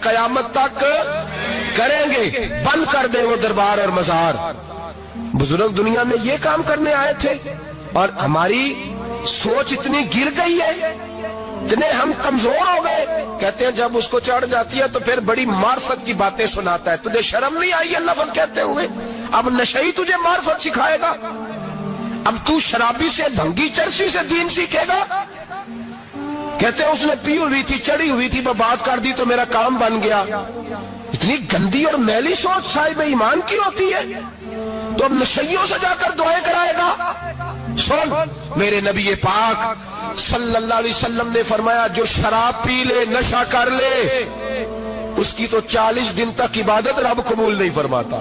قیامت تک کریں گے۔ بند کر دیں وہ دربار اور مزار۔ بزرگ دنیا میں یہ کام کرنے آئے تھے، اور ہماری سوچ اتنی گر گئی ہے، اتنے ہم کمزور ہو گئے۔ کہتے ہیں جب اس کو چڑھ جاتی ہے تو پھر بڑی معرفت کی باتیں سناتا ہے۔ تجھے شرم نہیں آئی یہ لفظ کہتے ہوئے؟ اب نشئی تجھے معرفت سکھائے گا؟ اب تو شرابی سے، بھنگی چرسی سے دین سیکھے گا؟ کہتے ہیں اس نے پی ہوئی تھی، چڑھی ہوئی تھی، میں بات کر دی تو میرا کام بن گیا۔ اتنی گندی اور میلی سوچ صاحب ایمان کی ہوتی ہے، تو اب نشیوں سے جا کر دعائیں کرائے گا؟ سن، میرے نبی پاک صلی اللہ علیہ وسلم نے فرمایا جو شراب پی لے، نشہ کر لے، اس کی تو 40 دن تک عبادت رب قبول نہیں فرماتا۔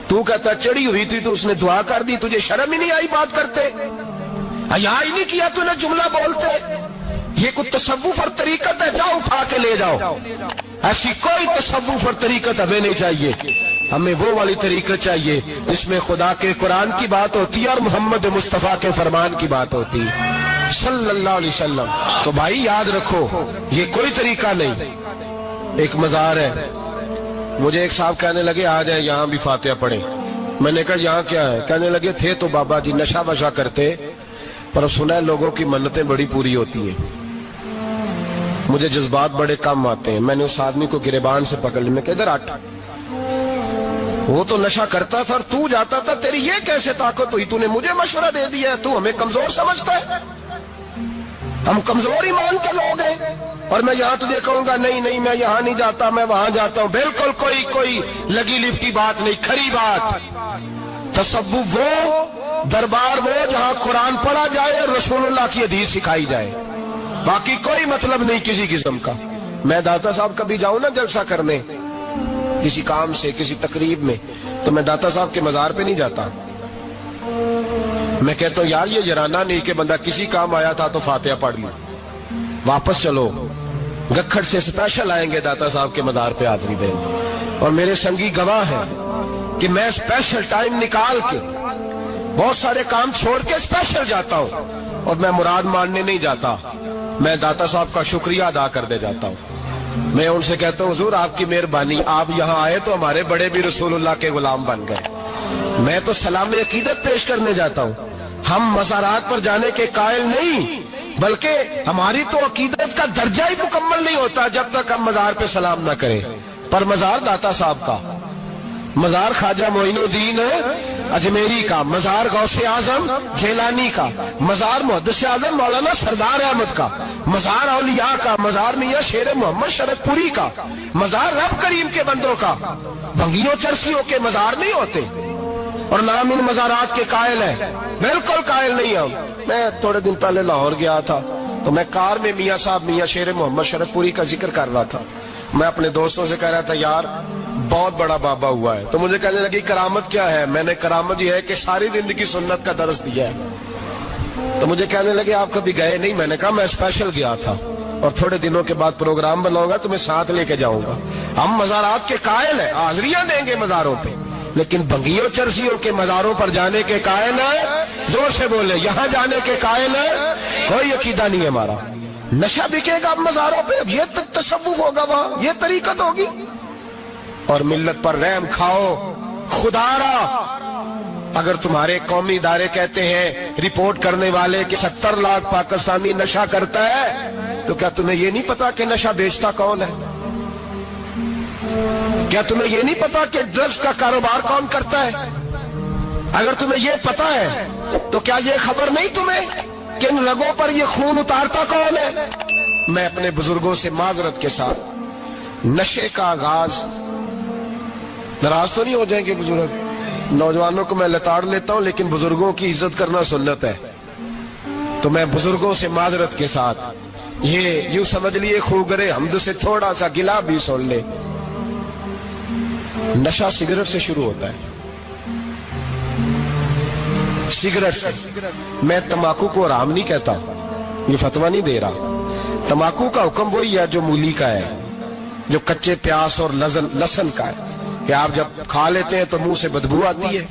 تو کہتا چڑھی ہوئی تھی تو اس نے دعا کر دی، تجھے شرم ہی نہیں آئی بات کرتے؟ حیا ہی نہیں کیا تو نے جملہ بولتے؟ یہ کوئی تصوف اور طریقت ہے؟ جاؤ اٹھا کے لے جاؤ۔ ایسی کوئی تصوف اور طریقت ہمیں نہیں چاہیے، ہمیں وہ والی طریقت چاہیے جس میں خدا کے قرآن کی بات ہوتی ہے اور محمد مصطفیٰ کے فرمان کی بات ہوتی ہے صلی اللہ علیہ وسلم۔ تو بھائی یاد رکھو، یہ کوئی طریقہ نہیں۔ ایک مزار ہے، مجھے ایک صاحب کہنے لگے آ جائیں یہاں بھی فاتحہ پڑھیں۔ میں نے کہا یہاں کیا ہے؟ کہنے لگے تھے تو بابا جی نشہ وشہ کرتے، پر اب سنا ہے لوگوں کی منتیں بڑی پوری ہوتی ہیں۔ مجھے جذبات بڑے کم آتے ہیں۔ میں نے اس آدمی کو گریبان سے پکڑ لی، میں کہ ادھر ہٹ، وہ تو نشہ کرتا تھا اور تو جاتا تھا، تیری یہ کیسے طاقت ہوئی؟ تو نے مجھے مشورہ دے دیا ہے، تو ہمیں کمزور سمجھتا ہے؟ ہم کمزور ایمان کے لوگ ہیں، اور میں یہاں تجھے کہوں گا نہیں نہیں میں یہاں نہیں جاتا، میں وہاں جاتا ہوں۔ بالکل کوئی لگی لپٹی بات نہیں، کھری بات۔ تصوف وہ، دربار وہ جہاں قرآن پڑھا جائے اور رسول اللہ کی حدیث سکھائی جائے، باقی کوئی مطلب نہیں کسی قسم کا۔ میں داتا صاحب کبھی جاؤں نا جلسہ کرنے کسی کام سے، کسی تقریب میں، تو میں داتا صاحب کے مزار پہ نہیں جاتا۔ میں کہتا ہوں یار یہ جرانہ نہیں کہ بندہ کسی کام آیا تھا تو فاتحہ پڑھ لی، واپس چلو۔ گکھڑ سے سپیشل آئیں گے داتا صاحب کے مزار پہ حاضری دیں، اور میرے سنگی گواہ ہیں کہ میں سپیشل ٹائم نکال کے بہت سارے کام چھوڑ کے سپیشل جاتا ہوں، اور میں مراد ماننے نہیں جاتا، میں داتا صاحب کا شکریہ ادا کر دے جاتا ہوں۔ میں ان سے کہتا ہوں حضور آپ کی مہربانی، آپ یہاں آئے تو ہمارے بڑے بھی رسول اللہ کے غلام بن گئے۔ میں تو سلام عقیدت پیش کرنے جاتا ہوں۔ ہم مزارات پر جانے کے قائل نہیں، بلکہ ہماری تو عقیدت کا درجہ ہی مکمل نہیں ہوتا جب تک ہم مزار پہ سلام نہ کریں۔ پر مزار داتا صاحب کا، مزار خواجہ معین الدین اجمیری کا، مزار غوث اعظم جیلانی کا، مزار محدث اعظم مولانا سردار احمد کا، مزار اولیاء کا، مزار میاں شیر محمد شرف پوری کا، مزار رب کریم کے بندوں کا۔ بھنگیوں چرسیوں کے مزار نہیں ہوتے، اور نام ان مزارات کے قائل ہیں، بالکل قائل نہیں ہم۔ میں تھوڑے دن پہلے لاہور گیا تھا تو میں کار میں میاں صاحب میاں شیر محمد شرف پوری کا ذکر کر رہا تھا۔ میں اپنے دوستوں سے کہہ رہا تھا یار بہت بڑا بابا ہوا ہے، تو مجھے کہنے لگی کرامت کیا ہے؟ میں نے کرامت یہ ہے کہ ساری زندگی سنت کا درس دیا ہے۔ تو مجھے کہنے لگے آپ کبھی گئے نہیں؟ میں نے کہا میں اسپیشل گیا تھا، اور تھوڑے دنوں کے بعد پروگرام بناؤں گا تو میں ساتھ لے کے جاؤں گا۔ ہم مزارات کے قائل ہیں، حاضریاں دیں گے مزاروں پہ، لیکن بھنگیوں چرسیوں کے مزاروں پر جانے کے قائل ہیں؟ زور سے بولے، یہاں جانے کے قائل ہیں؟ کوئی عقیدہ نہیں ہے ہمارا۔ نشہ بکے گا اب مزاروں پہ، اب یہ تصوف ہوگا وہاں، یہ طریقت ہوگی۔ اور ملت پر رحم کھاؤ خدا را۔ اگر تمہارے قومی ادارے کہتے ہیں رپورٹ کرنے والے کہ 70 لاکھ پاکستانی نشہ کرتا ہے، تو کیا تمہیں یہ نہیں پتا کہ نشہ بیچتا کون ہے؟ کیا تمہیں یہ نہیں پتا کہ ڈرگز کا کاروبار کون کرتا ہے؟ اگر تمہیں یہ پتا ہے تو کیا یہ خبر نہیں تمہیں کہ ان رگوں پر یہ خون اتارتا کون ہے؟ میں اپنے بزرگوں سے معذرت کے ساتھ، نشے کا آغاز، ناراض تو نہیں ہو جائیں گے بزرگ، نوجوانوں کو میں لتاڑ لیتا ہوں لیکن بزرگوں کی عزت کرنا سنت ہے، تو میں بزرگوں سے معذرت کے ساتھ یہ یوں سمجھ لیے خوگرے حمد سے تھوڑا سا گلا بھی سن لے۔ نشہ سگریٹ سے شروع ہوتا ہے، سگریٹ سے۔ میں تمباکو کو حرام نہیں کہتا، یہ فتویٰ نہیں دے رہا۔ تمباکو کا حکم وہی ہے جو مولی کا ہے، جو کچے پیاز اور لہسن کا ہے، کہ آپ جب کھا لیتے ہیں تو منہ سے بدبو آتی ہے،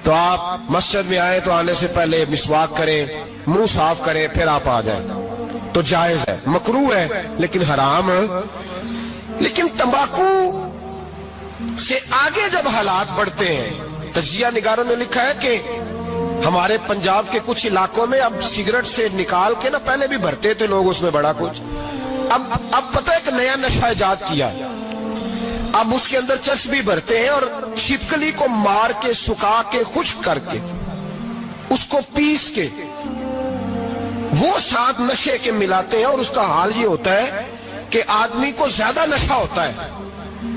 تو آپ مسجد میں آئے تو آنے سے پہلے مسواک کریں، منہ صاف کریں، پھر آپ آ جائیں۔ تو جائز ہے, مکروہ ہے لیکن حرام. لیکن تمباکو سے آگے جب حالات بڑھتے ہیں, تجزیہ نگاروں نے لکھا ہے کہ ہمارے پنجاب کے کچھ علاقوں میں اب سگریٹ سے نکال کے نا, پہلے بھی بھرتے تھے لوگ اس میں بڑا کچھ, اب پتہ ہے کہ نیا نشہ ایجاد کیا, اب اس کے اندر چرس بھی بھرتے ہیں اور چھپکلی کو مار کے سکھا کے خشک کر کے اس کو پیس کے وہ ساتھ نشے کے ملاتے ہیں, اور اس کا حال یہ ہوتا ہے کہ آدمی کو زیادہ نشہ ہوتا ہے,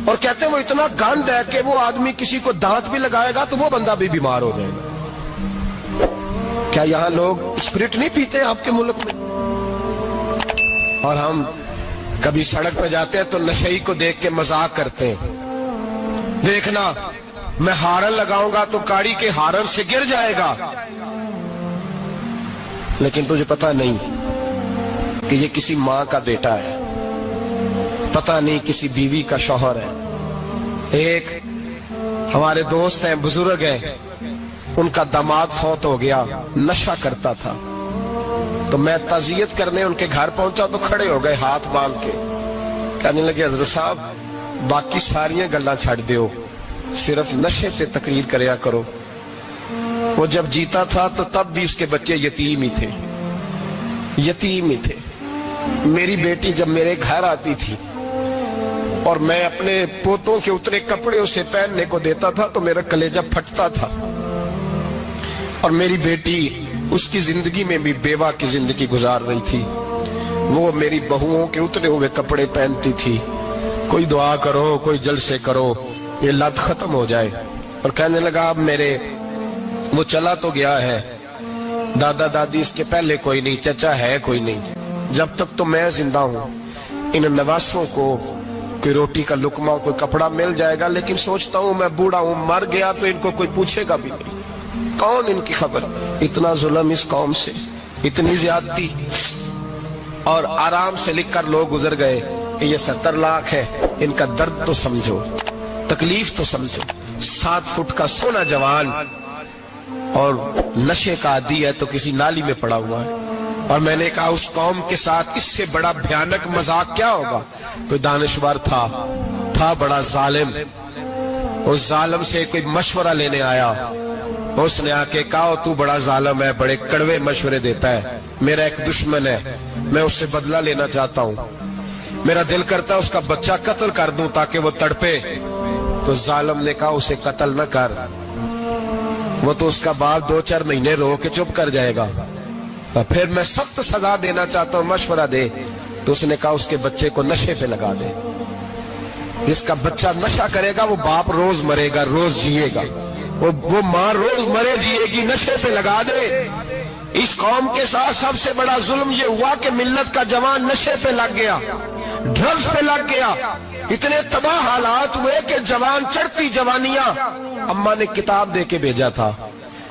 اور کہتے ہیں وہ اتنا گند ہے کہ وہ آدمی کسی کو دانت بھی لگائے گا تو وہ بندہ بھی بیمار ہو جائے گا. کیا یہاں لوگ اسپرٹ نہیں پیتے آپ کے ملک میں؟ اور ہم کبھی سڑک پہ جاتے ہیں تو نشئی کو دیکھ کے مذاق کرتے ہیں, دیکھنا میں ہارن لگاؤں گا تو گاڑی کے ہارن سے گر جائے گا, لیکن تجھے پتا نہیں کہ یہ کسی ماں کا بیٹا ہے, پتا نہیں کسی بیوی کا شوہر ہے. ایک ہمارے دوست ہیں, بزرگ ہیں, ان کا داماد فوت ہو گیا, نشہ کرتا تھا, تو میں تعزیت کرنے ان کے گھر پہنچا تو کھڑے ہو گئے ہاتھ باندھ کے, کہنے لگے حضرت صاحب باقی ساریاں گلاں چھڑ دیو, صرف نشے تے تقریر کریا کرو. وہ جب جیتا تھا تو تب بھی اس کے بچے یتیم ہی تھے, یتیم ہی تھے. میری بیٹی جب میرے گھر آتی تھی اور میں اپنے پوتوں کے اترے کپڑے اسے پہننے کو دیتا تھا تو میرا کلیجہ پھٹتا تھا, اور میری بیٹی اس کی زندگی میں بھی بیوہ کی زندگی گزار رہی تھی. وہ میری بہوؤں کے اترے ہوئے کپڑے پہنتی تھی, کوئی دعا کرو, کوئی جلسے کرو, یہ لت ختم ہو جائے. اور کہنے لگا اب میرے وہ چلا تو گیا ہے, دادا دادی اس کے پہلے کوئی نہیں, چچا ہے کوئی نہیں, جب تک تو میں زندہ ہوں ان نواسوں کو کوئی روٹی کا لقمہ, کوئی کپڑا مل جائے گا, لیکن سوچتا ہوں میں بوڑھا ہوں, مر گیا تو ان کو کوئی پوچھے گا بھی نہیں, کون ان کی خبر. اتنا ظلم اس قوم سے, اتنی زیادتی, اور آرام سے لکھ کر لوگ گزر گئے کہ یہ 70 لاکھ ہے, ان کا درد تو سمجھو, تکلیف تو سمجھو. 7 فٹ کا سونا جوان اور نشے کا عادی ہے تو کسی نالی میں پڑا ہوا ہے. اور میں نے کہا اس قوم کے ساتھ اس سے بڑا بھیانک مذاق کیا ہوگا. کوئی دانشور تھا بڑا ظالم, اس ظالم سے کوئی مشورہ لینے آیا, اس نے آ کے کہا تو بڑا ظالم ہے, بڑے کڑوے مشورے دیتا ہے, میرا ایک دشمن ہے, میں اس سے بدلہ لینا چاہتا ہوں, میرا دل کرتا ہے اس کا بچہ قتل کر دوں تاکہ وہ تڑپے. تو ظالم نے کہا اسے قتل نہ کر, وہ تو اس کا باپ 2-4 مہینے رو کے چپ کر جائے گا. پھر میں سخت سزا دینا چاہتا ہوں, مشورہ دے. تو اس نے کہا اس کے بچے کو نشے پہ لگا دے, جس کا بچہ نشہ کرے گا وہ باپ روز مرے گا, روز جیے گا, وہ ماں روز مرے جیے گی, نشے پہ لگا دے. اس قوم کے ساتھ سب سے بڑا ظلم یہ ہوا کہ ملت کا جوان نشے پہ لگ گیا, ڈرگز پہ لگ گیا. اتنے تباہ حالات ہوئے کہ جوان چڑھتی جوانیاں, اماں نے کتاب دے کے بھیجا تھا,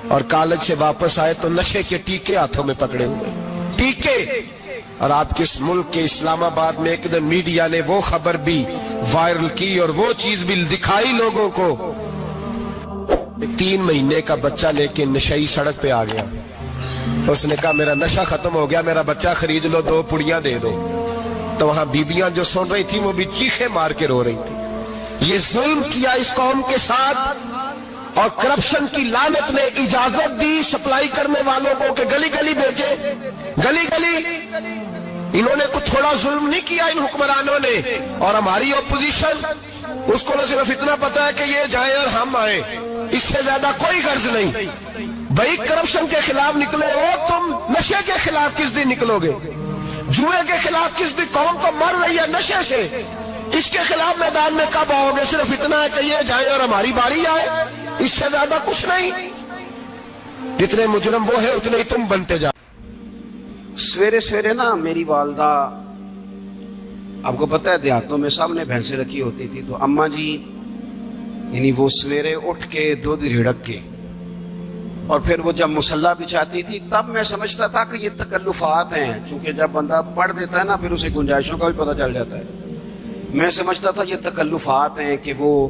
اور کالج سے واپس آئے تو نشے کے ٹیکے ہاتھوں میں پکڑے ہوئے, ٹیکے. اور آپ کے اس ملک کے اسلام آباد میں ایک دن میڈیا نے وہ خبر بھی وائرل کی اور وہ چیز بھی دکھائی لوگوں کو, 3 مہینے کا بچہ لے کے نشئی سڑک پہ آ گیا. اس نے کہا میرا نشہ ختم ہو گیا, میرا بچہ خرید لو, 2 پڑیاں دے دو. تو وہاں بیبیاں جو سن رہی تھی وہ بھی چیخے مار کے رو رہی تھی. یہ ظلم کیا اس قوم کے ساتھ, اور کرپشن کی لعنت نے اجازت دی سپلائی کرنے والوں کو کہ گلی گلی بھیجے, گلی گلی. انہوں نے کچھ تھوڑا ظلم نہیں کیا ان حکمرانوں نے. اور ہماری اپوزیشن, اس کو نہ صرف اتنا پتا ہے کہ یہ جائیں اور ہم آئیں, اس سے زیادہ کوئی غرض نہیں. بھائی کرپشن کے خلاف نکلے ہو تم, نشے کے خلاف کس دن نکلو گے, جوئے کے خلاف کس دن, قوم تو مر رہی ہے نشے سے, اس کے خلاف میدان میں کب آؤ گے. صرف اتنا ہے کہ یہ جائیں اور ہماری باری آئے, اس سے زیادہ کچھ نہیں. جتنے مجرم وہ ہے اتنے ہی تم بنتے جا. سویرے سویرے نا میری والدہ, آپ کو پتہ ہے دیہاتوں میں سامنے بھینسیں رکھی ہوتی تھی, تو اماں جی یعنی وہ سویرے اٹھ کے دودھ رڑک کے اور پھر وہ جب مصلی بچھاتی تھی تب میں سمجھتا تھا کہ یہ تکلفات ہیں, چونکہ جب بندہ پڑھ دیتا ہے نا پھر اسے گنجائشوں کا بھی پتہ چل جاتا ہے. میں سمجھتا تھا یہ تکلفات ہیں کہ وہ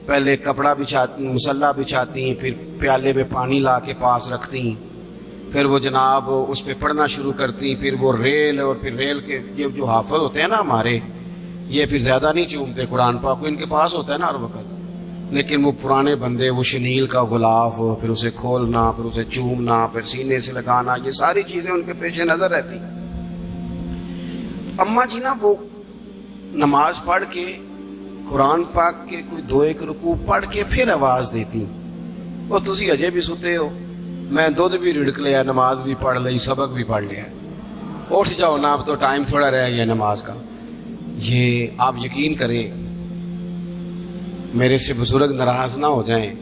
پہلے کپڑا بچھاتی, مصلی بچھاتی, پھر پیالے میں پانی لا کے پاس رکھتی, پھر وہ جناب اس پہ پڑھنا شروع کرتی، پھر وہ ریل، اور پھر ریل کے یہ جو حافظ ہوتے ہیں نا ہمارے، یہ پھر زیادہ نہیں چومتے قرآن پاک کو، ان کے پاس ہوتا ہے نا ہر وقت، لیکن وہ پرانے بندے وہ شنیل کا غلاف، پھر اسے کھولنا، پھر اسے چومنا، پھر سینے سے لگانا، یہ ساری چیزیں ان کے پیش نظر رہتی۔ اماں جی نا وہ نماز پڑھ کے قرآن پاک کے کوئی 2-1 رکوع پڑھ کے پھر آواز دیتی، وہ تسی اجے بھی ستے ہو، میں دودھ بھی رڑک لیا، نماز بھی پڑھ لی، سبق بھی پڑھ لیا، اٹھ جاؤ نا، اب تو ٹائم تھوڑا رہ گیا نماز کا۔ یہ آپ یقین کریں، میرے سے بزرگ ناراض نہ ہو جائیں،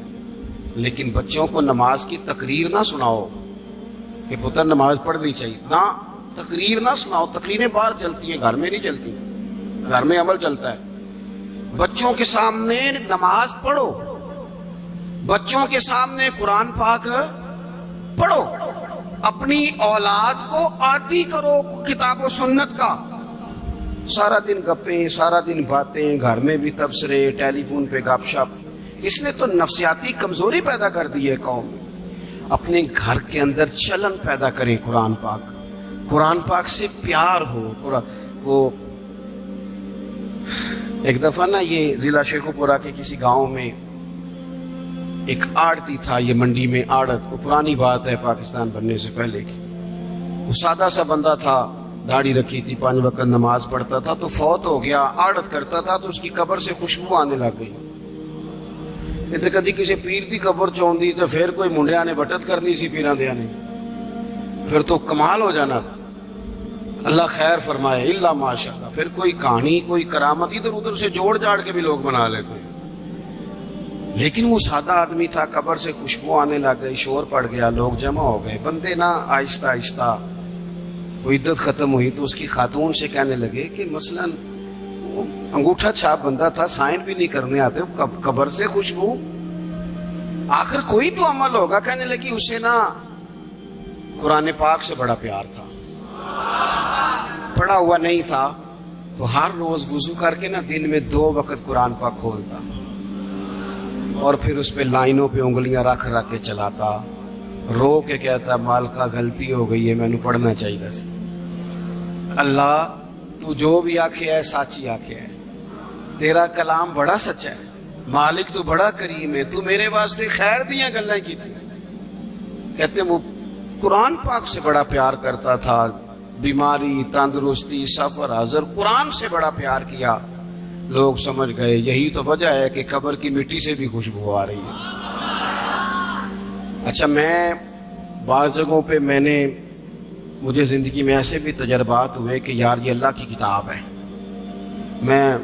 لیکن بچوں کو نماز کی تقریر نہ سناؤ کہ پتر نماز پڑھنی چاہیے، نہ تقریر نہ سناؤ، تقریریں باہر چلتی ہیں، گھر میں نہیں چلتی، گھر میں عمل چلتا ہے۔ بچوں کے سامنے نماز پڑھو، بچوں کے سامنے قرآن پاک پڑھو، اپنی اولاد کو عادی کرو کتاب و سنت کا۔ سارا دن گپیں، سارا دن باتیں، گھر میں بھی تبصرے، ٹیلی فون پہ گپ شپ، اس نے تو نفسیاتی کمزوری پیدا کر دی ہے قوم میں۔ اپنے گھر کے اندر چلن پیدا کریں، قرآن پاک سے پیار ہو۔ وہ ایک دفعہ نا یہ ضلع شیخوپورہ کے کسی گاؤں میں ایک آڑتی تھا، یہ منڈی میں آڑت، وہ پرانی بات ہے پاکستان بننے سے پہلے کی، وہ سادہ سا بندہ تھا، داڑھی رکھی تھی، 5 وقت نماز پڑھتا تھا، تو فوت ہو گیا، آڑت کرتا تھا تو اس کی قبر سے خوشبو آنے لگ گئی۔ یہ کدی کسی پیر دی قبر چوندی تو پھر کوئی منڈیا نے بٹت کرنی سی پیراں دیا نے، پھر تو کمال ہو جانا تھا۔ اللہ خیر فرمائے، اللہ ماشاءاللہ، پھر کوئی کہانی، کوئی کرامت ادھر ادھر سے جوڑ جاڑ کے بھی لوگ بنا لیتے ہیں، لیکن وہ سادہ آدمی تھا، قبر سے خوشبو آنے لگ گئی، شور پڑ گیا، لوگ جمع ہو گئے، بندے نا آہستہ آہستہ وہ عدت ختم ہوئی تو اس کی خاتون سے کہنے لگے کہ مثلاً انگوٹھا چھاپ بندہ تھا، سائن بھی نہیں کرنے آتے، قبر سے خوشبو، آخر کوئی تو عمل ہوگا۔ کہنے لگی اسے نا قرآن پاک سے بڑا پیار تھا، پڑھا ہوا نہیں تھا، تو ہر روز وضو کر کے نا دن میں 2 وقت قرآن پاک کھولتا اور پھر اس پہ لائنوں پہ انگلیاں رکھ رکھ کے چلاتا، رو کے کہتا مالکا غلطی ہو گئی ہے، میں نے پڑھنا چاہیے سی۔ اللہ تو جو بھی آکھے ہے سچی آکھے ہے، تیرا کلام بڑا سچا ہے، مالک تو بڑا کریم ہے، تو میرے واسطے خیر دیاں گلیں کی تھی۔ کہتے ہیں وہ قرآن پاک سے بڑا پیار کرتا تھا، بیماری، تندرستی، سفر، حضر، قرآن سے بڑا پیار کیا۔ لوگ سمجھ گئے یہی تو وجہ ہے کہ قبر کی مٹی سے بھی خوشبو آ رہی ہے۔ اچھا، میں بعض جگہوں پہ مجھے زندگی میں ایسے بھی تجربات ہوئے کہ یار یہ اللہ کی کتاب ہے۔ میں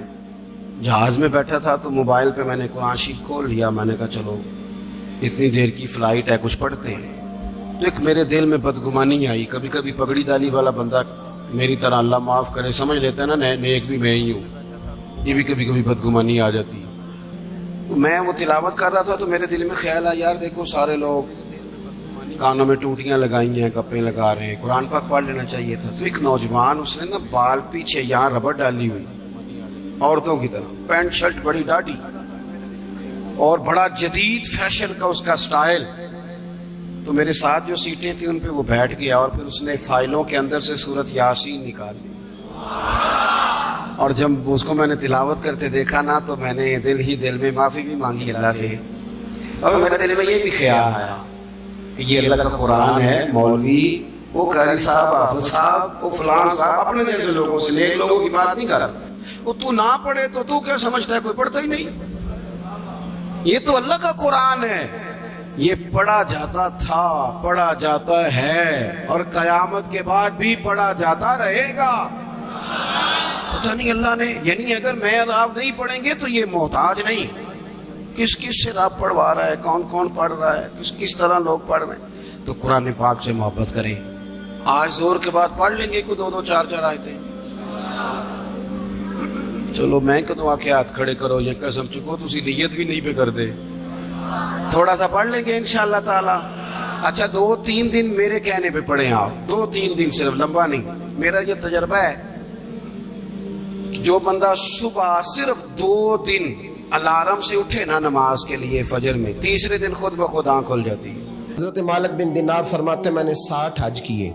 جہاز میں بیٹھا تھا تو موبائل پہ میں نے قرآن شریف کھول لیا، میں نے کہا چلو اتنی دیر کی فلائٹ ہے کچھ پڑھتے ہیں، تو ایک میرے دل میں بدگمانی آئی۔ کبھی کبھی پگڑی دالی والا بندہ میری طرح اللہ معاف کرے سمجھ لیتا ہے نا نیک بھی میں ہی ہوں، یہ بھی کبھی کبھی بدگمانی آ جاتی ہے۔ تو میں وہ تلاوت کر رہا تھا تو میرے دل میں خیال آیا یار دیکھو سارے لوگ کانوں میں ٹوٹیاں لگائی ہیں، گپیں لگا رہے ہیں، قرآن پاک پڑھ لینا چاہیے تھا۔ تو ایک نوجوان، اس نے نا بال پیچھے یہاں ربڑ ڈالی ہوئی عورتوں کی طرح، پینٹ شرٹ بڑی ڈاڑھی اور بڑا جدید فیشن کا اس کا سٹائل۔ تو میرے ساتھ جو سیٹیں تھیں ان پہ وہ بیٹھ گیا اور پھر اس نے فائلوں کے اندر سے سورۃ یاسین نکال لی، اور جب اس کو میں نے تلاوت کرتے دیکھا نا تو میں نے دل میں معافی بھی مانگی اللہ سے، اور میرے دل میں یہ بھی خیال آیا کہ یہ اللہ کا قرآن ہے، مولوی وہ قاری صاحب، حافظ صاحب، وہ فلان صاحب اپنے جیسے لوگوں سے، نیک لوگوں کی بات نہیں کر، وہ تو نہ پڑھے تو کیا سمجھتا ہے، کوئی پڑھتا ہی نہیں، یہ تو اللہ کا قرآن ہے، یہ پڑھا جاتا تھا، پڑھا جاتا ہے اور قیامت کے بعد بھی پڑھا جاتا رہے گا۔ پتہ نہیں اللہ نے، یعنی اگر میں اور آپ نہیں پڑھیں گے تو یہ محتاج نہیں، کس کس سے رب پڑھوا رہا ہے، کون کون پڑھ رہا ہے، کس طرح لوگ پڑھ رہے ہیں۔ تو قرآن پاک سے محبت کریں۔ آج زور کے بعد پڑھ لیں گے کوئی 2 4 آیتیں، چلو میں کدوں آکے ہاتھ کھڑے کرو یا قسم چکو تسی نیت بھی نہیں پہ کر دے، تھوڑا سا پڑھ لیں گے انشاءاللہ تعالی۔ اچھا 2-3 دن میرے کہنے پہ پڑھیں آپ، 2-3 دن، صرف لمبا نہیں۔ میرا یہ تجربہ ہے جو بندہ صبح صرف 2 دن الارم سے اٹھے نا نماز کے لیے فجر میں، تیسرے دن خود بخود آنکھ کھل جاتی ہے۔ حضرت مالک بن دینار فرماتے میں نے 60 حج کیے.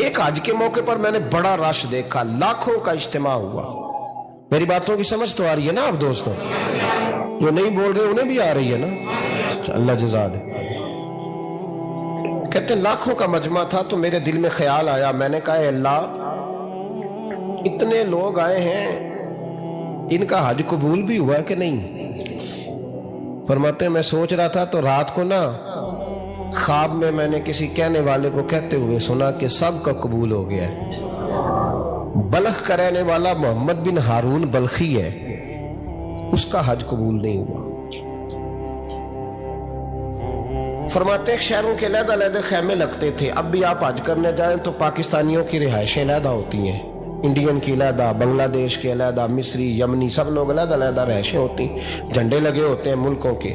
ایک حج کے موقع پر میں نے بڑا رش دیکھا, لاکھوں کا اجتماع ہوا. میری باتوں کی سمجھ تو آ رہی ہے نا آپ دوستوں؟ جو نہیں بول رہے انہیں بھی آ رہی ہے نا؟ اللہ جزا دے. کہتے ہیں لاکھوں کا مجمع تھا تو میرے دل میں خیال آیا, میں نے کہا اے اللہ اتنے لوگ آئے ہیں, ان کا حج قبول بھی ہوا ہے کہ نہیں؟ فرماتے ہیں میں سوچ رہا تھا تو رات کو نا خواب میں نے کسی کہنے والے کو کہتے ہوئے سنا کہ سب کا قبول ہو گیا ہے. بلخ کا رہنے والا محمد بن ہارون بلخی ہے, اس کا حج قبول نہیں ہوا. فرماتے ہیں شہروں کے علیحدہ علیحدہ خیمے لگتے تھے. اب بھی آپ حج کرنے جائیں تو پاکستانیوں کی رہائشیں علیحدہ ہوتی ہیں, انڈین کی علیحدہ, بنگلہ دیش کے علیحدہ, مصری, یمنی, سب لوگ علیحدہ علیحدہ رہائشیں ہوتی ہیں, جھنڈے لگے ہوتے ہیں ملکوں کے.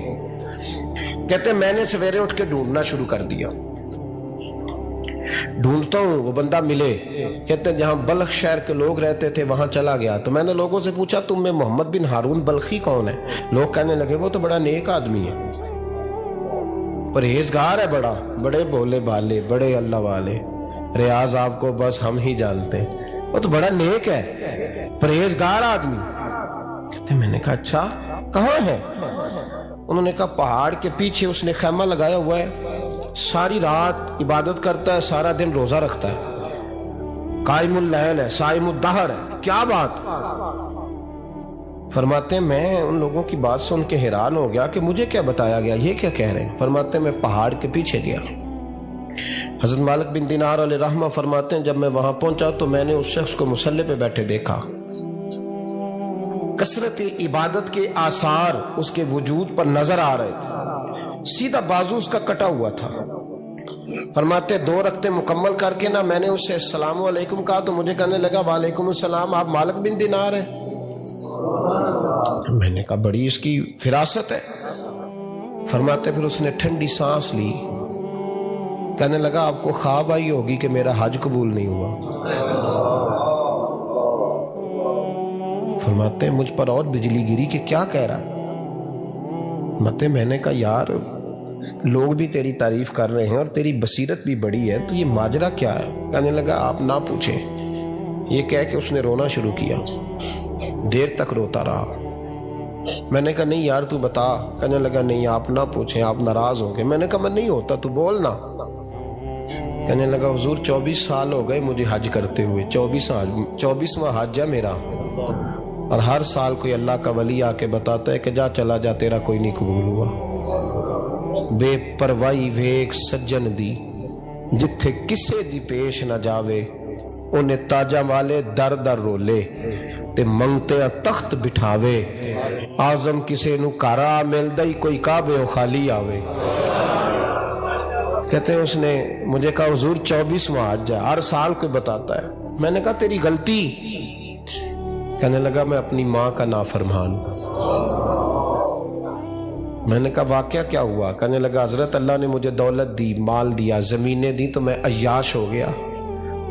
کہتے ہیں میں نے سویرے اٹھ کے ڈھونڈنا شروع کر دیا, ڈھونڈتا ہوں وہ بندہ ملے. کہتے ہیں جہاں بلخ شہر کے لوگ رہتے تھے وہاں چلا گیا تو میں نے لوگوں سے پوچھا تم میں محمد بن ہارون بلخی کون ہے؟ لوگ کہنے لگے وہ تو بڑا نیک آدمی ہے, پرہیزگار ہے, بڑے بولے بالے, بڑے اللہ والے, ریاض آپ کو بس ہم ہی جانتے ہیں, وہ تو بڑا نیک ہے, پرہیزگار آدمی. کہتے میں نے کہا اچھا کہاں ہے؟ انہوں نے کہا پہاڑ کے پیچھے اس نے خیمہ لگایا ہوا ہے, ساری رات عبادت کرتا ہے, سارا دن روزہ رکھتا ہے, قائم اللیل ہے, صائم الدہر ہے. کیا بات؟ فرماتے ہیں میں ان لوگوں کی بات سن کے حیران ہو گیا کہ مجھے کیا بتایا گیا, یہ کیا کہہ رہے ہیں. فرماتے ہیں میں پہاڑ کے پیچھے گیا. حضرت مالک بن دینار علیہ رحمہ فرماتے ہیں جب میں وہاں پہنچا تو میں نے اس شخص کو مصلی پہ بیٹھے دیکھا. کثرت عبادت کے آثار اس کے وجود پر نظر آ رہے تھے, سیدھا بازو اس کا کٹا ہوا تھا. فرماتے 2 رکعتیں مکمل کر کے نا میں نے اسے السلام علیکم کہا تو مجھے کہنے لگا وعلیکم السلام, آپ مالک بن دینار ہیں؟ میں نے کہا بڑی اس کی فراست ہے. فرماتے پھر اس نے ٹھنڈی سانس لی, کہنے لگا آپ کو خواب آئی ہوگی کہ میرا حج قبول نہیں ہوا. فرماتے ہیں مجھ پر اور بجلی گری کہ کیا کہہ رہا. فرماتے میں نے کہا یار لوگ بھی تیری تعریف کر رہے ہیں اور تیری بصیرت بھی بڑی ہے, تو یہ ماجرا کیا ہے؟ کہنے لگا آپ نہ پوچھیں. یہ کہہ کے اس نے رونا شروع کیا, دیر تک روتا رہا. میں نے کہا نہیں یار تو بتا. کہنے لگا نہیں آپ نہ پوچھیں, آپ ناراض ہوں گے. میں نے کہا میں نہیں ہوتا, تو بولنا. کہنے لگا حضور 24 سال ہو گئے مجھے حج کرتے ہوئے, 24واں حج ہے میرا, اور ہر سال کوئی اللہ کا ولی آ کے بتاتا ہے کہ جا چلا جا تیرا کوئی نہیں قبول ہوا. بے پروائی ویک سجن دی جتھے کسے دی پیش نہ جاوے, انہیں تاجہ والے در در رولے تے منگتے تخت بٹھاوے. آزم کسے نو کارا ملدا ہی کوئی کعبے و خالی آوے. کہتے ہیں اس نے مجھے کہا حضور 24واں حج ہے, ہر سال کوئی بتاتا ہے. میں نے کہا تیری غلطی. کہنے لگا میں اپنی ماں کا نافرمان. میں نے کہا واقعہ کیا ہوا؟ کہنے لگا حضرت اللہ نے مجھے دولت دی, مال دیا, زمینیں دی تو میں عیاش ہو گیا.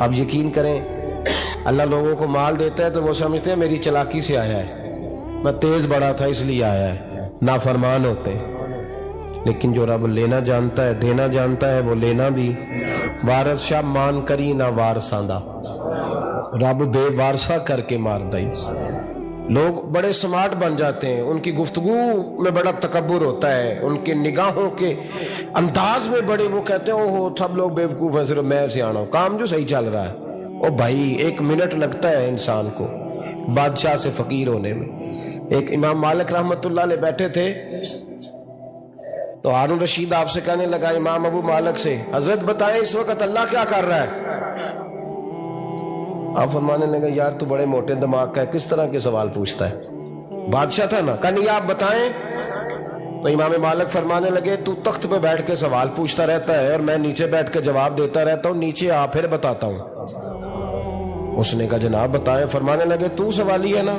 اب یقین کریں اللہ لوگوں کو مال دیتا ہے تو وہ سمجھتے ہیں میری چلاکی سے آیا ہے, میں تیز بڑا تھا اس لیے آیا ہے, نافرمان ہوتے. لیکن جو رب لینا جانتا ہے دینا جانتا ہے وہ لینا بھی. وارث شاہ مان کری نہ وارثاں دا, رب بے وارثہ کر کے مار دائی. لوگ بڑے سمارٹ بن جاتے ہیں, ان کی گفتگو میں بڑا تکبر ہوتا ہے, ان کے نگاہوں کے انداز میں بڑے, وہ کہتے ہیں اوہ سب لوگ بیوقوف ہیں صرف میں سیاںا ہوں, کام جو صحیح چل رہا ہے. او بھائی 1 منٹ لگتا ہے انسان کو بادشاہ سے فقیر ہونے میں. ایک امام مالک رحمت اللہ علیہ بیٹھے تھے تو ہارون رشید آپ سے کہنے لگا امام ابو مالک سے, حضرت بتائیں اس وقت اللہ کیا کر رہا ہے؟ آپ فرمانے لگے یار تو بڑے موٹے دماغ کا ہے, کس طرح کے سوال پوچھتا ہے؟ بادشاہ تھا نا. کہا نہیں آپ بتائیں. تو امام مالک فرمانے لگے تو تخت پہ بیٹھ کے سوال پوچھتا رہتا ہے اور میں نیچے بیٹھ کے جواب دیتا رہتا ہوں, نیچے آ پھر بتاتا ہوں. اس نے کہا جناب بتائیں. فرمانے لگے تو سوالی ہے نا,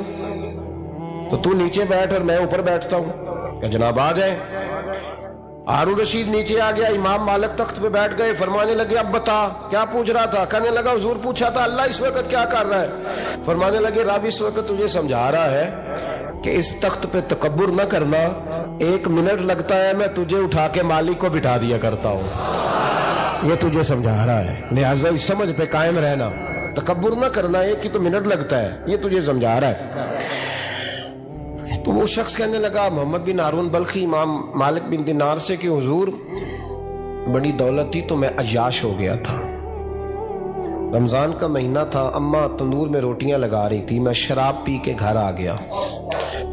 تو تو نیچے بیٹھ اور میں اوپر بیٹھتا ہوں. کہ جناب آ جائیں. ہارون رشید نیچے آ گیا, امام مالک تخت پہ بیٹھ گئے. فرمانے لگے اب بتا کیا پوچھ رہا تھا؟ کہنے لگا حضور پوچھا تھا اللہ اس وقت کیا کر رہا ہے. فرمانے لگے رب اس وقت تجھے سمجھا رہا ہے کہ اس تخت پہ تکبر نہ کرنا, 1 منٹ لگتا ہے میں تجھے اٹھا کے مالک کو بٹھا دیا کرتا ہوں. یہ تجھے سمجھا رہا ہے, لہٰذا اس سمجھ پہ قائم رہنا, تکبر نہ کرنا, 1 ہی تو منٹ لگتا ہے, یہ تجھے سمجھا رہا ہے. تو وہ شخص کہنے لگا محمد بن ہارون بلخی امام مالک بن دینار سے کہ حضور بڑی دولت تھی تو میں عیاش ہو گیا تھا, رمضان کا مہینہ تھا, اماں تندور میں روٹیاں لگا رہی تھی, میں شراب پی کے گھر آ گیا.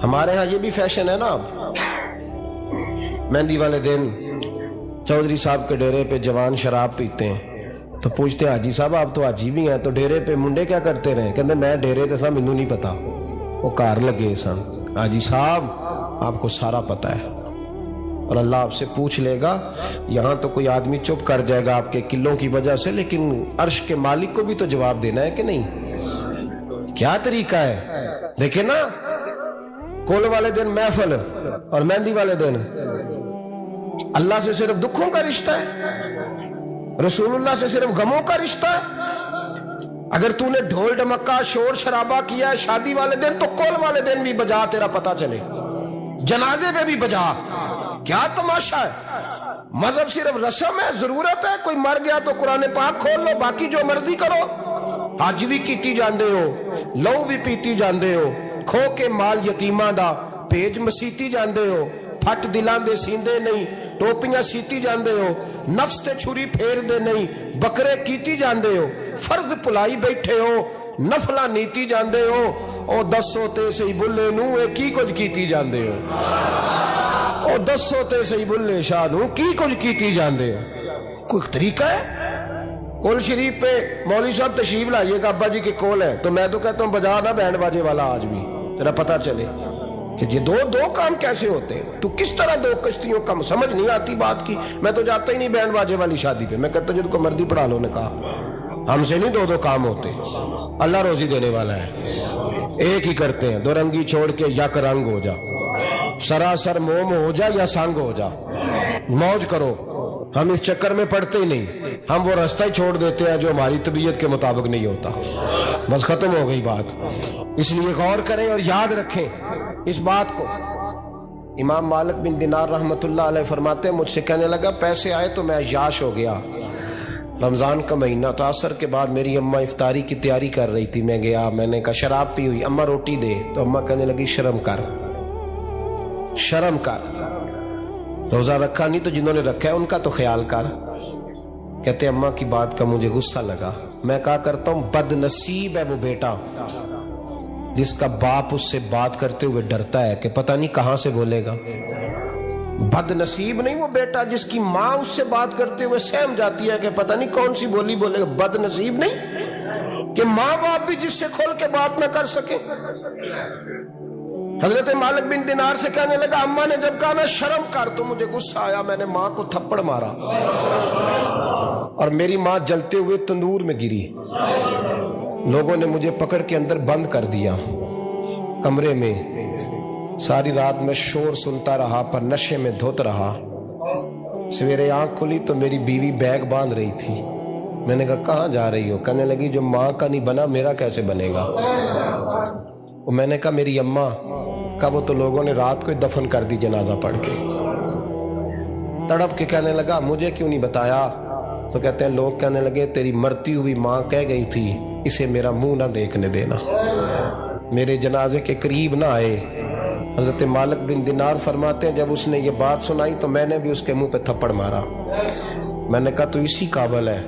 ہمارے ہاں یہ بھی فیشن ہے نا, اب مہندی والے دن چودھری صاحب کے ڈیرے پہ جوان شراب پیتے ہیں تو پوچھتے ہیں حاجی صاحب آپ تو حاجی بھی ہیں, تو ڈیرے پہ منڈے کیا کرتے رہے؟ کہتے میں ڈیرے تے تھا, مینو نہیں پتا, وہ کار لگے سن. حاجی صاحب آپ کو سارا پتا ہے, اور اللہ آپ سے پوچھ لے گا. یہاں تو کوئی آدمی چپ کر جائے گا آپ کے قلوں کی وجہ سے, لیکن عرش کے مالک کو بھی تو جواب دینا ہے کہ نہیں؟ کیا طریقہ ہے؟ دیکھیں نا, کول والے دن محفل اور مہندی والے دن اللہ سے صرف دکھوں کا رشتہ ہے, رسول اللہ سے صرف غموں کا رشتہ ہے. اگر تو نے ڈھول ڈمکا شور شرابہ کیا ہے شادی والے دن تو کول والے دن بھی بجا, تیرا پتہ چلے, جنازے پہ بھی بجا. کیا تماشا ہے؟ مذہب صرف رسم ہے, ضرورت ہے. کوئی مر گیا تو قرآن پاک کھول لو, باقی جو مرضی کرو. حج بھی کیتی جاندے ہو, لو بھی پیتی جاندے ہو, کھو کے مال یتیماں دا پیج مسیتی جاندے ہو, پھٹ دلاں دے سیندے نہیں, ٹوپیاں سیتی جاندے ہو, نفس تے چھری پھیر دے نہیں, بکرے کیتی جاندے ہو, فرض پلائی بیٹھے ہو, نفلہ نیتی جاندے ہو, او دسو تے سی بلے نو اے کی کچھ کیتی جاندے ہو, او دسو تے سی بلے شاہ نو کی کچھ کیتی جاندے ہو. کوئی طریقہ ہے؟ کول شریف پہ مولوی صاحب تشریف لائیے گا, ابا جی کے کول ہے, تو میں تو کہتا ہوں بجا نا بینڈ باجے والا آج بھی, تیرا پتہ چلے کہ یہ دو کام کیسے ہوتے ہیں. تو کس طرح 2 کشتیوں کا سمجھ نہیں آتی بات کی. میں تو جاتا ہی نہیں بینڈ باجے والی شادی پہ, میں کہتا ہوں جن کو مردی پڑھا لو. نے کہا ہم سے نہیں 2 کام ہوتے, اللہ روزی دینے والا ہے, ایک ہی کرتے ہیں. 2 رنگی چھوڑ کے یک رنگ ہو جا, سراسر موم ہو جا یا سنگ ہو جا, موج کرو. ہم اس چکر میں پڑتے ہی نہیں, ہم وہ راستہ ہی چھوڑ دیتے ہیں جو ہماری طبیعت کے مطابق نہیں ہوتا. بس ختم ہو گئی بات. اس لیے غور کریں اور یاد رکھیں اس بات کو. امام مالک بن دینار رحمت اللہ علیہ فرماتے ہیں مجھ سے کہنے لگا پیسے آئے تو میں عیاش ہو گیا. رمضان کا مہینہ تھا, عصر کے بعد میری اماں افطاری کی تیاری کر رہی تھی, میں گیا, میں نے کہا شراب پی ہوئی, اماں روٹی دے, تو اماں کہنے لگی شرم کر, شرم کر, روزہ رکھا نہیں تو جنہوں نے رکھا ہے ان کا تو خیال کر. کہتے اماں کی بات کا مجھے غصہ لگا. میں کہا کرتا ہوں بد نصیب ہے وہ بیٹا جس کا باپ اس سے بات کرتے ہوئے ڈرتا ہے کہ پتہ نہیں کہاں سے بولے گا. بد نصیب نہیں وہ بیٹا جس کی ماں اس سے بات کرتے ہوئے سہم جاتی ہے کہ پتہ نہیں کون سی بولی بولے گا. بد نصیب نہیں کہ ماں باپ بھی جس سے کھول کے بات نہ کر سکے. حضرت مالک بن دینار سے کہنے لگا اماں نے جب کہا نا شرم کر تو مجھے غصہ آیا, میں نے ماں کو تھپڑ مارا اور میری ماں جلتے ہوئے تندور میں گری. لوگوں نے مجھے پکڑ کے اندر بند کر دیا کمرے میں. ساری رات میں شور سنتا رہا پر نشے میں دھوت رہا. سویرے آنکھ کھلی تو میری بیوی بیگ باندھ رہی تھی. میں نے کہا کہاں جا رہی ہو؟ کہنے لگی جو ماں کا نہیں بنا میرا کیسے بنے گا. میں نے کہا میری اماں کا وہ تو لوگوں نے رات کو ہی دفن کر دی جنازہ پڑھ کے. تڑپ کے کہنے لگا مجھے کیوں نہیں بتایا؟ تو کہتے ہیں لوگ کہنے لگے تیری مرتی ہوئی ماں کہہ گئی تھی اسے میرا منہ نہ دیکھنے دینا, میرے جنازے کے قریب نہ آئے. حضرت مالک بن دینار فرماتے ہیں جب اس نے یہ بات سنائی تو میں نے بھی اس کے منہ پہ تھپڑ مارا. میں نے کہا تو اسی قابل ہے.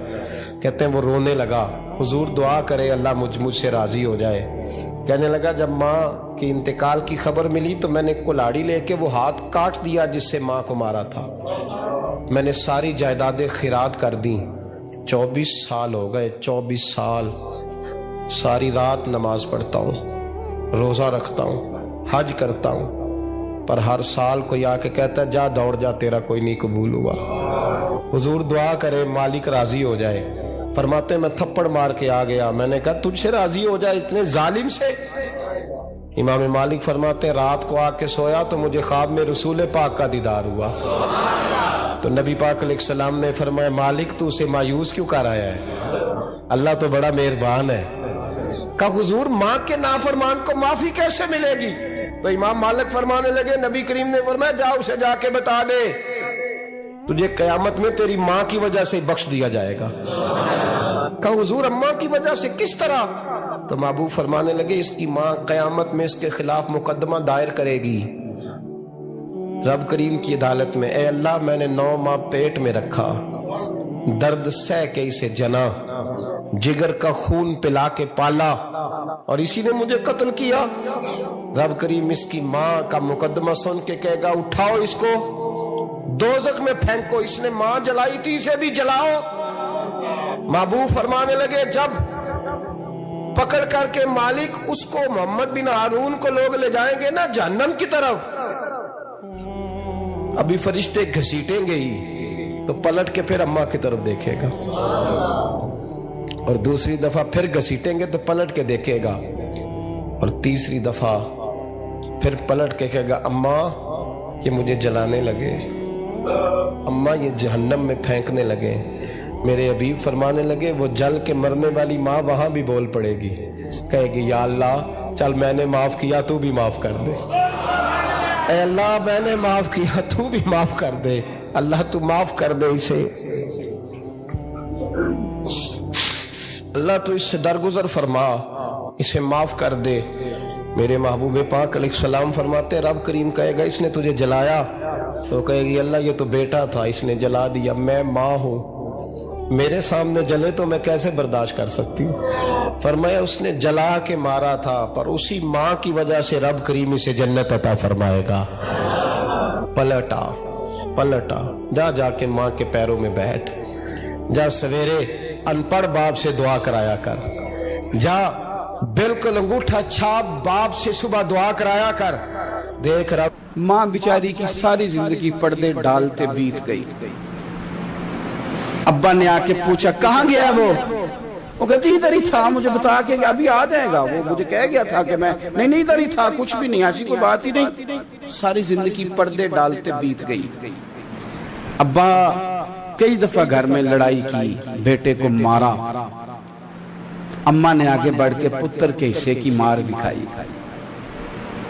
کہتے ہیں وہ رونے لگا, حضور دعا کرے اللہ مجھ سے راضی ہو جائے. کہنے لگا جب ماں کی انتقال کی خبر ملی تو میں نے کلاڑی لے کے وہ ہاتھ کاٹ دیا جس سے ماں کو مارا تھا. میں نے ساری جائیدادیں خیرات کر دیں. 24 سال ہو گئے, 24 سال. ساری رات نماز پڑھتا ہوں, روزہ رکھتا ہوں, حج کرتا ہوں, پر ہر سال کوئی آ کے کہتا ہے جا دوڑ جا تیرا کوئی نہیں قبول ہوا. حضور دعا کرے مالک راضی ہو جائے. فرماتے ہیں میں تھپڑ مار کے آ گیا. میں نے کہا تجھ سے راضی ہو جائے اتنے ظالم سے؟ امام مالک فرماتے ہیں رات کو آ کے سویا تو مجھے خواب میں رسول پاک کا دیدار ہوا. تو نبی پاک علیہ السلام نے فرمایا مالک تو اسے مایوس کیوں کر آیا ہے؟ اللہ تو بڑا مہربان ہے. کہا حضور ماں کے نافرمان کو معافی کیسے ملے گی؟ تو امام مالک فرمانے لگے نبی کریم نے فرمایا جا اسے جا کے بتا دے تجھے قیامت میں تیری ماں کی وجہ سے بخش دیا جائے گا. کہا حضور اماں کی وجہ سے کس طرح؟ تو محبوب فرمانے لگے اس کی ماں قیامت میں اس کے خلاف مقدمہ دائر کرے گی رب کریم کی عدالت میں، اے اللہ میں نے 9 ماہ پیٹ میں رکھا، درد سہ کے اسے جنا، جگر کا خون پلا کے پالا، اور اسی نے مجھے قتل کیا. رب کریم اس کی ماں کا مقدمہ سن کے کہے گا اٹھاؤ اس کو دوزخ میں پھینکو، اس نے ماں جلائی تھی اسے بھی جلاؤ. محبوب فرمانے لگے جب پکڑ کر کے مالک اس کو محمد بن ہارون کو لوگ لے جائیں گے نا جہنم کی طرف، ابھی فرشتے گھسیٹیں گے ہی تو پلٹ کے پھر اماں کی طرف دیکھے گا، اور دوسری دفعہ پھر گھسیٹیں گے تو پلٹ کے دیکھے گا، اور تیسری دفعہ پھر پلٹ کے کہے گا اماں یہ مجھے جلانے لگے، اماں یہ جہنم میں پھینکنے لگے. میرے حبیب فرمانے لگے وہ جل کے مرنے والی ماں وہاں بھی بول پڑے گی، کہے گی یا اللہ چل میں نے معاف کیا تو بھی معاف کر دے، اے اللہ میں نے معاف کیا تو بھی معاف کر دے، اللہ تو معاف کر دے اسے، اللہ تو اس سے درگزر فرما، اسے معاف کر دے. میرے محبوب پاک علیہ السلام فرماتے رب کریم کہے گا اس نے تجھے جلایا، تو کہے گی اللہ یہ تو بیٹا تھا اس نے جلا دیا، میں ماں ہوں میرے سامنے جلے تو میں کیسے برداشت کر سکتی ہوں. فرمایا اس نے جلا کے مارا تھا پر اسی ماں کی وجہ سے رب کریم اسے جنت عطا فرمائے گا. پلٹا جا کے ماں کے پیروں میں بیٹھ، جا سویرے ان پڑھ باپ سے دعا کرایا کر، جا بالکل انگوٹھا چھاپ باپ سے صبح دعا کرایا کر. دیکھ رب ماں بیچاری کی ساری زندگی پردے ڈالتے بیت گئی. ابا نے آ کے پوچھا کہاں گیا وہ کہتی ادھر ہی تھا، مجھے بتا کے ابھی آ جائے گا، وہ مجھے کہہ گیا تھا کہ میں نہیں ادھر ہی تھا، کچھ بھی نہیں، ایسی کوئی بات ہی نہیں. ساری زندگی پردے ڈالتے بیت گئی. ابا کئی دفعہ گھر میں لڑائی کی، بیٹے کو مارا، اماں نے آگے بڑھ کے پتر کے حصے کی مار دکھائی،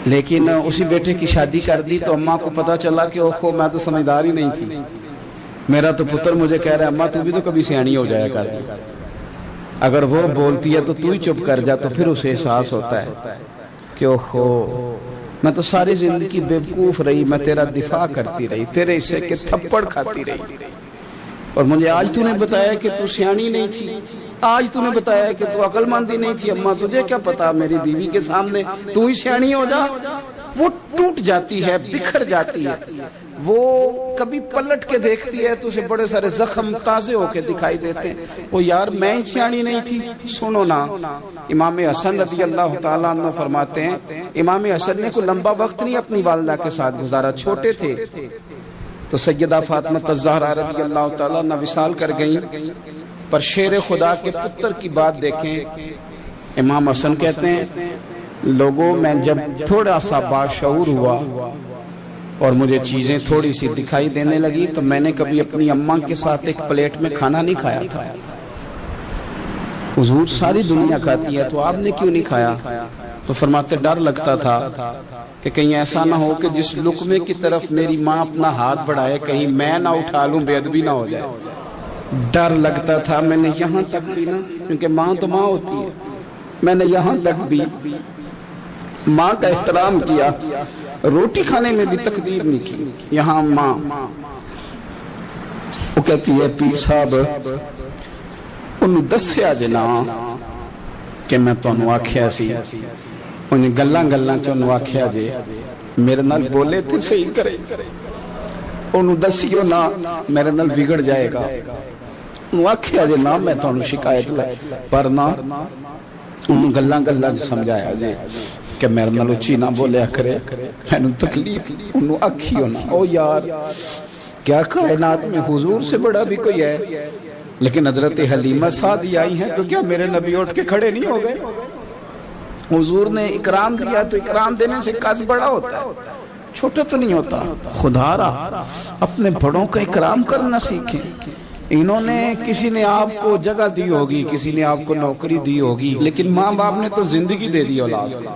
لیکن اسی بیٹے کی شادی کر دی تو اماں کو پتا چلا کہ اوہو میں تو سمجھدار ہی نہیں تھی، میرا تو پتر مجھے کہہ رہا ہے اماں تو بھی تو کبھی سیانی ہو جایا کر، اگر وہ بولتی ہے تو ہی چپ کر جا، تو پھر اسے احساس ہوتا ہے کہ اوہو میں تو ساری زندگی بیوقوف رہی، میں تیرا دفاع کرتی رہی، تیرے حصے کے تھپڑ کھاتی رہی، اور مجھے آج تو نے بتایا کہ تو سیانی نہیں تھی، آج تو نے بتایا کہ تو عقل مندی نہیں تھی، اماں تجھے کیا پتا، میری بیوی کے سامنے تو ہی سیانی ہو جا. وہ ٹوٹ جاتی ہے، بکھر جاتی ہے، وہ کبھی پلٹ کے دیکھتی ہے تو اسے بڑے سارے زخم تازے ہو کے دکھائی دیتے ہیں، وہ یار میں ہی سیانی نہیں تھی. سنو نا امام حسن رضی اللہ تعالیٰ عنہ فرماتے ہیں امام حسن نے کوئی لمبا وقت نہیں اپنی والدہ کے ساتھ گزارا، چھوٹے تھے تو سیدہ فاطمہ الزہرا رضی اللہ تعالیٰ عنہ وصال کر گئیں، پر شیر خدا کے پتر کی بات دیکھیں. امام حسن کہتے ہیں لوگوں میں جب تھوڑا سا باشعور ہوا اور مجھے چیزیں تھوڑی سی دکھائی دینے لگی تو میں نے کبھی اپنی اماں کے ساتھ ایک پلیٹ میں کھانا نہیں کھایا تھا. حضور ساری دنیا کھاتی ہے تو آپ نے کیوں نہیں کھایا؟ تو فرماتے ڈر لگتا تھا کہ کہیں ایسا نہ ہو کہ جس لقمے کی طرف میری ماں اپنا ہاتھ بڑھائے کہیں میں نہ اٹھا لوں، بے ادبی نہ ہو جائے. ڈر لگتا تھا. میں نے یہاں تک بھی نا، کیونکہ ماں تو ماں ہوتی ہے، میں نے یہاں تک بھی ماں کا احترام کیا، روٹی کھانے میں بھی تقدیر نہیں کی. یہاں ماں وہ کہتی ہے پیر صاحب انہوں دسیا جنا کہ میں تو انہوں آکھیا سی، انہیں گلاں چ انہوں آکھیا جے میرے نال بولے تھے صحیح کرے، انہوں دسیو نہ میرے نال بگڑ جائے گا، انہوں آکھیا جے نہ میں تو انہوں شکایت لائے، پر نہ انہوں گلاں سمجھایا جے کہ میرے نال اچھی نہ بولیا کرے، میں نے تکلیف انہوں آکھیو نہ. او یار کیا کائنات میں حضور سے بڑا بھی کوئی ہے؟ لیکن حضرت حلیمہ سعدی آئی ہیں تو کیا میرے نبی اٹھ کے کھڑے نہیں ہو گئے؟ حضور نے اکرام دیا تو اکرام دینے سے قد بڑا ہوتا ہے، چھوٹا تو نہیں ہوتا. خدا را اپنے بڑوں کا اکرام کرنا سیکھیں. انہوں نے کسی نے آپ کو جگہ دی ہوگی، کسی نے آپ کو نوکری دی ہوگی، لیکن ماں باپ نے تو زندگی دے دی اولاد کو.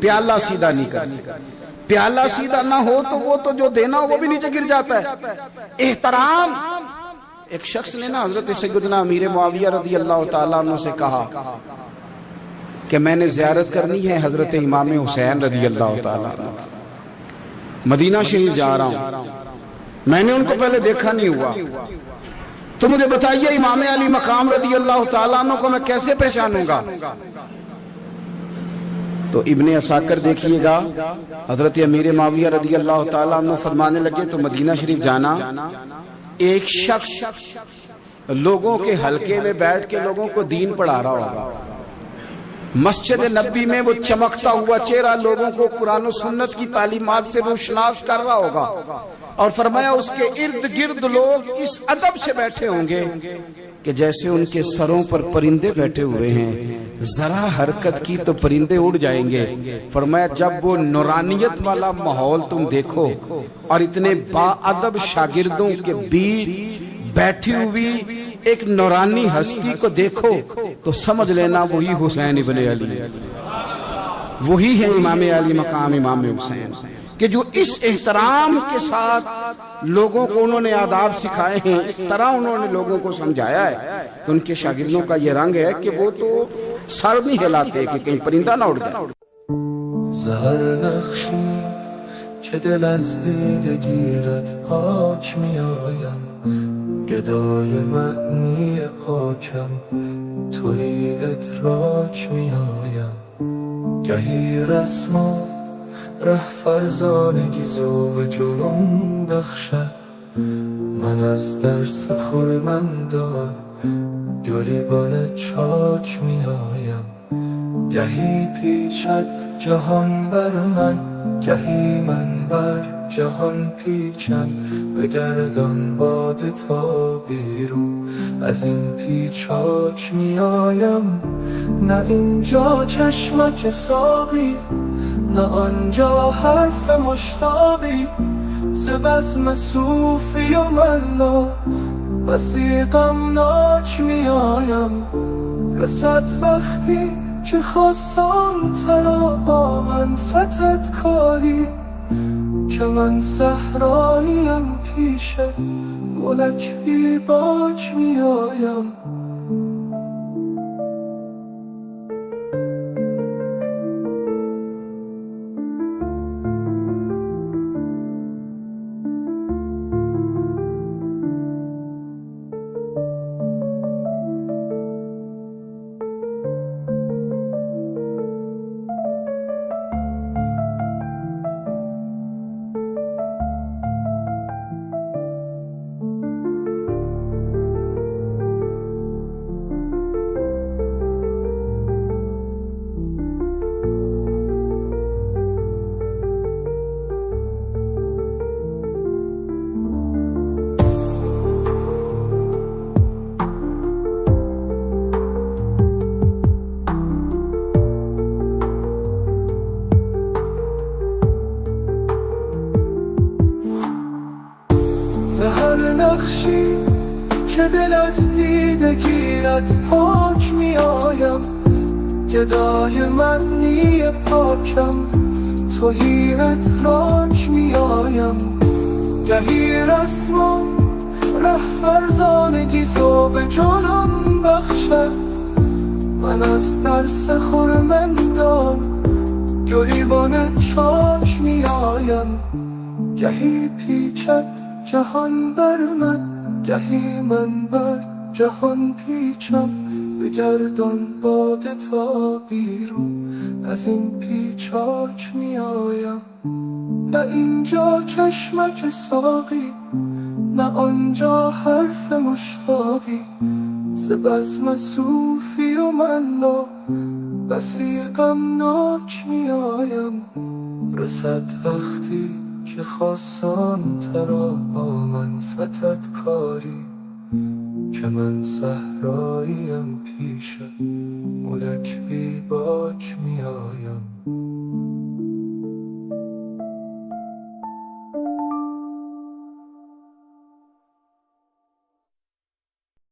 پیالہ سیدھا نہیں کرتے. پیالہ سیدھا نہ ہو تو وہ تو جو دینا ہو وہ بھی نیچے گر جاتا ہے. احترام. ایک شخص نے نا حضرت سیدنا امیر معاویہ رضی اللہ تعالیٰ عنہ سے کہا کہ میں نے زیارت کرنی ہے حضرت امام حسین رضی اللہ تعالیٰ عنہ، مدینہ شریف جا رہا ہوں، میں نے ان کو پہلے دیکھا نہیں ہوا، تو مجھے بتائیے امام علی مقام رضی اللہ تعالیٰ عنہ کو میں کیسے پہچانوں گا؟ تو ابن عساکر دیکھیے گا حضرت امیر معاویہ رضی اللہ تعالیٰ عنہ فرمانے لگے تو مدینہ شریف جانا، ایک شخص لوگوں کے حلقے میں بیٹھ کے لوگوں کو دین پڑھا رہا ہوگا، مسجد نبی میں وہ چمکتا ہوا چہرہ لوگوں کو قرآن و سنت کی تعلیمات سے روشناس کر رہا ہوگا، اور فرمایا اس کے ارد گرد لوگ اس ادب سے بیٹھے ہوں گے کہ جیسے ان کے سروں پر پرندے بیٹھے ہوئے ہیں، ذرا حرکت کی تو پرندے اڑ جائیں گے. فرمایا جب وہ نورانیت والا ماحول تم دیکھو اور اتنے با ادب شاگردوں کے بیچ بیٹھی ہوئی ایک نورانی ہستی کو دیکھو تو سمجھ لینا وہی حسین ابن علی، وہی ہے امام علی مقام امام حسین، کہ جو اس احترام کے ساتھ لوگوں کو انہوں نے آداب سکھائے ہیں، اس طرح انہوں نے لوگوں کو سمجھایا ہے کہ ان کے شاگردوں کا یہ رنگ ہے کہ وہ تو سر نہیں ہلاتے کہ کہیں پرندہ نہ اڑ جائے. زهر نقشی که دل از دیدگیرت پاک می آیم، گدای معنی پاکم توی ادراک می آیم، گهی رسم و ره فرزانگی ذوق جنون بخشد، من از درس خرمندان گریبان چاک می آیم، گهی پیچد جهان بر من گهی من بر جهان پیچم، بگردان باد تا بیرون از این پیچاک می آیم، نه اینجا چشمک ساقی نه آنجا حرف مشتاقی، ز بزم صوفی و ملا بسی غمناک می آیم، رسد وقتی که خواستم ترا با من فتت کاری، که من صحراییم پیش ملک بی باک می آیم. زهر نقشی که دل از دیدگیرت پاک می آیم، گدای معنی پاکم توی ادراک می آیم، گهی رسم و ره فرزانگی ذوق جنون بخشد، من از درس خرمندان گریبان چاک می آیم، گهی پیچد جهان بر من گهی من بر جهان پیچم، بگردان باد تا بیرون از این پیچاک می آیم، نه اینجا چشمک ساقی نه آنجا حرف مشتاقی، ز بزم صوفی و ملا بسی غمناک می آیم، رسد وقتی که خواستم ترا با من فتت کاری، که من صحراییم پیش ملک بی باک می آیم.